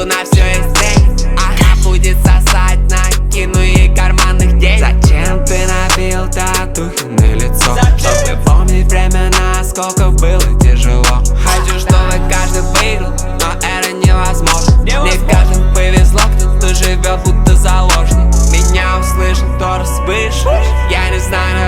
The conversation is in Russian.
Походу на все есть время. Она будет сосать, накину ей карманных денег. Зачем ты набил татухи на лицо? Чтобы помнить времена, сколько было тяжело. Хочу, чтобы каждый выиграл, но это невозможно. Не каждому повезло, кто-то живет будто заложник. Меня услышал, кто расслышал. Я не знаю,